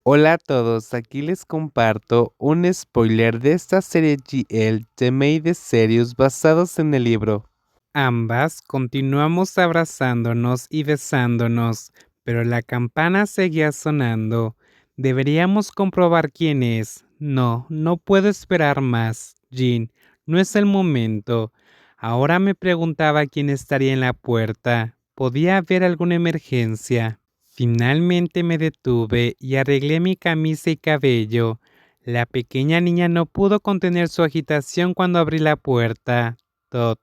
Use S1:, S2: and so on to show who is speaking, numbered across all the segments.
S1: Hola a todos, aquí les comparto un spoiler de esta serie GL The Made Series basados en el libro. Ambas continuamos abrazándonos y besándonos, pero la campana seguía sonando. Deberíamos comprobar quién es. No, no puedo esperar más, Jean. No es el momento. Ahora me preguntaba quién estaría en la puerta. ¿Podía haber alguna emergencia? Finalmente me detuve y arreglé mi camisa y cabello. La pequeña niña no pudo contener su agitación cuando abrí la puerta. Todd,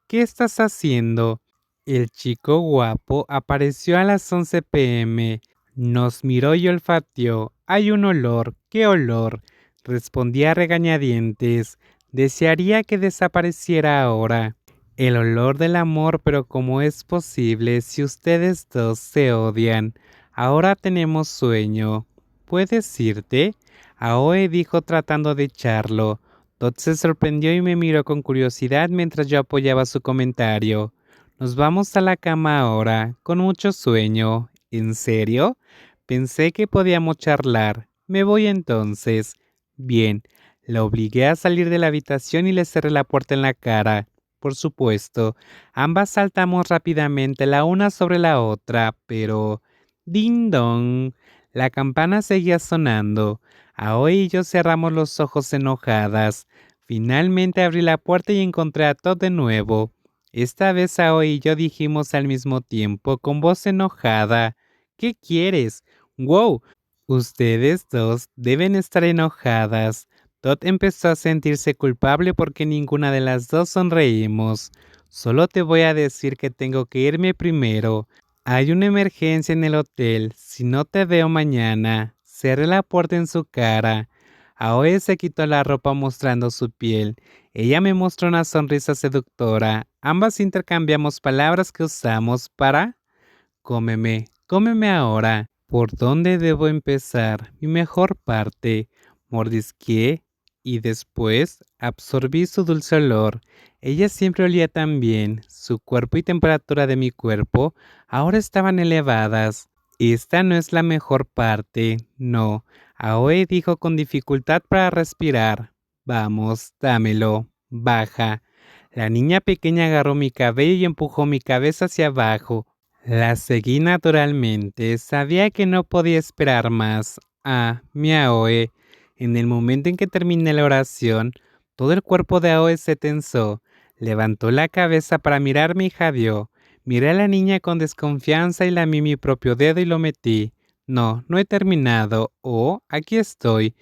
S1: ¿qué estás haciendo? El chico guapo apareció a las 11 p.m. Nos miró y olfateó. Hay un olor. ¿Qué olor? Respondí a regañadientes. Desearía que desapareciera ahora. El olor del amor, pero ¿cómo es posible si ustedes dos se odian? Ahora tenemos sueño. ¿Puedes irte? Aoe dijo tratando de echarlo. Todd se sorprendió y me miró con curiosidad mientras yo apoyaba su comentario. Nos vamos a la cama ahora, con mucho sueño. ¿En serio? Pensé que podíamos charlar. Me voy entonces. Bien. La obligué a salir de la habitación y le cerré la puerta en la cara. Por supuesto, ambas saltamos rápidamente la una sobre la otra, pero... ¡Ding dong! La campana seguía sonando. Aoi y yo cerramos los ojos enojadas. Finalmente abrí la puerta y encontré a Todd de nuevo. Esta vez Aoi y yo dijimos al mismo tiempo, con voz enojada. ¿Qué quieres? ¡Wow! Ustedes dos deben estar enojadas. Todd empezó a sentirse culpable porque ninguna de las dos sonreímos. Solo te voy a decir que tengo que irme primero. Hay una emergencia en el hotel. Si no te veo mañana, cerré la puerta en su cara. Aoe se quitó la ropa mostrando su piel. Ella me mostró una sonrisa seductora. Ambas intercambiamos palabras que usamos para cómeme, cómeme ahora. ¿Por dónde debo empezar? Mi mejor parte. Mordisqué y después absorbí su dulce olor. Ella siempre olía tan bien. Su cuerpo y temperatura de mi cuerpo ahora estaban elevadas. Esta no es la mejor parte. No. Aoe dijo con dificultad para respirar. Vamos, dámelo. Baja. La niña pequeña agarró mi cabello y empujó mi cabeza hacia abajo. La seguí naturalmente, sabía que no podía esperar más. Mi Aoe. En el momento en que terminé la oración, todo el cuerpo de Aoe se tensó. Levantó la cabeza para mirarme y jadeó. Miré a la niña con desconfianza y lamí mi propio dedo y lo metí. No, no he terminado. Oh, aquí estoy.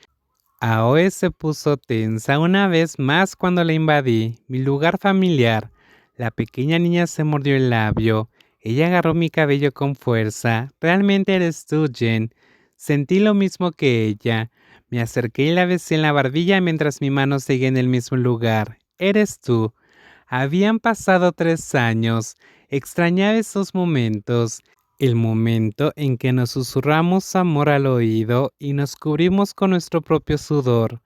S1: Aoe se puso tensa una vez más cuando la invadí, mi lugar familiar. La pequeña niña se mordió el labio. Ella agarró mi cabello con fuerza. Realmente eres tú, Jen. Sentí lo mismo que ella. Me acerqué y la besé en la barbilla mientras mi mano seguía en el mismo lugar. Eres tú. Habían pasado 3 años. Extrañaba esos momentos. El momento en que nos susurramos amor al oído y nos cubrimos con nuestro propio sudor.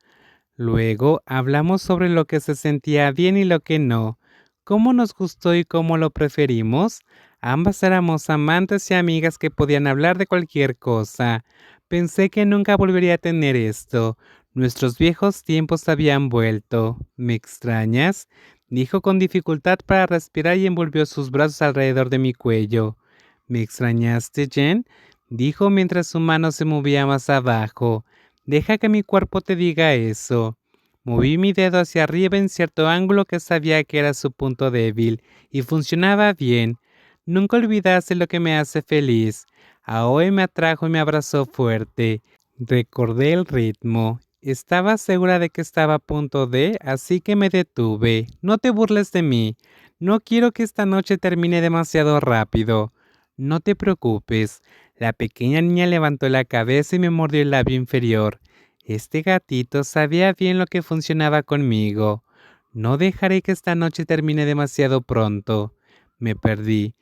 S1: Luego hablamos sobre lo que se sentía bien y lo que no, cómo nos gustó y cómo lo preferimos. Ambas éramos amantes y amigas que podían hablar de cualquier cosa. Pensé que nunca volvería a tener esto. Nuestros viejos tiempos habían vuelto. ¿Me extrañas? Dijo con dificultad para respirar y envolvió sus brazos alrededor de mi cuello. ¿Me extrañaste, Jen? Dijo mientras su mano se movía más abajo. Deja que mi cuerpo te diga eso. Moví mi dedo hacia arriba en cierto ángulo que sabía que era su punto débil, y funcionaba bien. Nunca olvidaste lo que me hace feliz. Aoi me atrajo y me abrazó fuerte. Recordé el ritmo. Estaba segura de que estaba a punto de, así que me detuve. No te burles de mí. No quiero que esta noche termine demasiado rápido. No te preocupes. La pequeña niña levantó la cabeza y me mordió el labio inferior. Este gatito sabía bien lo que funcionaba conmigo. No dejaré que esta noche termine demasiado pronto. Me perdí.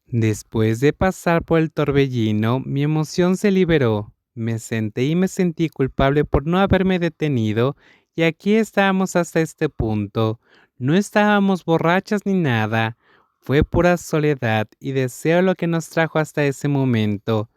S1: Después de pasar por el torbellino, mi emoción se liberó. Me senté y me sentí culpable por no haberme detenido, y aquí estábamos hasta este punto. No estábamos borrachas ni nada. Fue pura soledad y deseo lo que nos trajo hasta ese momento.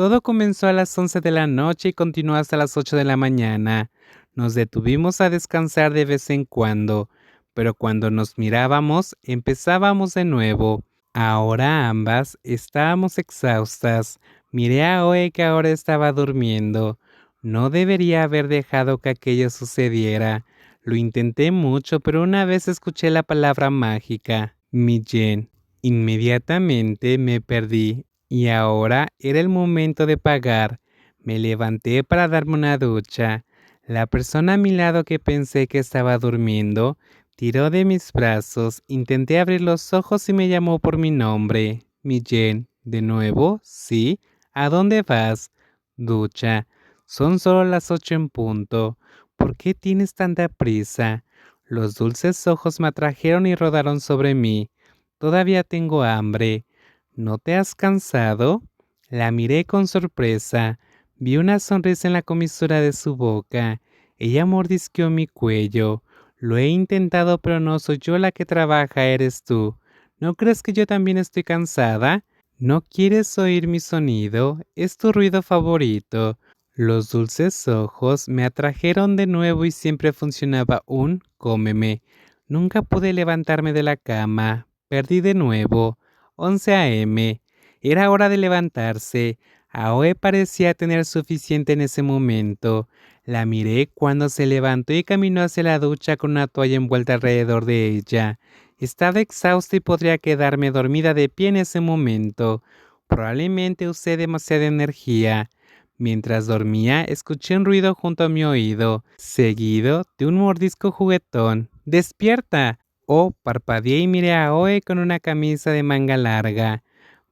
S1: Todo comenzó a las 11 de la noche y continuó hasta las 8 de la mañana. Nos detuvimos a descansar de vez en cuando, pero cuando nos mirábamos, empezábamos de nuevo. Ahora ambas estábamos exhaustas. Miré a Oe que ahora estaba durmiendo. No debería haber dejado que aquello sucediera. Lo intenté mucho, pero una vez escuché la palabra mágica, Mijen. Inmediatamente me perdí y ahora era el momento de pagar. Me levanté para darme una ducha. La persona a mi lado que pensé que estaba durmiendo tiró de mis brazos, intenté abrir los ojos y me llamó por mi nombre. Mijen. ¿De nuevo? Sí. ¿A dónde vas? Ducha. Son solo las 8 en punto. ¿Por qué tienes tanta prisa? Los dulces ojos me atrajeron y rodaron sobre mí. Todavía tengo hambre. ¿No te has cansado? La miré con sorpresa. Vi una sonrisa en la comisura de su boca. Ella mordisqueó mi cuello. Lo he intentado, pero no soy yo la que trabaja, eres tú. ¿No crees que yo también estoy cansada? ¿No quieres oír mi sonido? Es tu ruido favorito. Los dulces ojos me atrajeron de nuevo y siempre funcionaba un cómeme. Nunca pude levantarme de la cama. Perdí de nuevo. 11 a.m. Era hora de levantarse. Aoe parecía tener suficiente en ese momento. La miré cuando se levantó y caminó hacia la ducha con una toalla envuelta alrededor de ella. Estaba exhausta y podría quedarme dormida de pie en ese momento. Probablemente usé demasiada energía. Mientras dormía, escuché un ruido junto a mi oído, seguido de un mordisco juguetón. ¡Despierta! Oh, parpadeé y miré a Oe con una camisa de manga larga.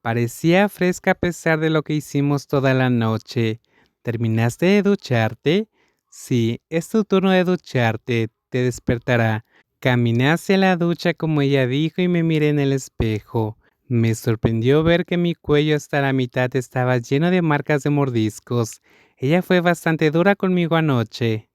S1: Parecía fresca a pesar de lo que hicimos toda la noche. ¿Terminaste de ducharte? Sí, es tu turno de ducharte. Te despertará. Caminé hacia la ducha como ella dijo y me miré en el espejo. Me sorprendió ver que mi cuello hasta la mitad estaba lleno de marcas de mordiscos. Ella fue bastante dura conmigo anoche.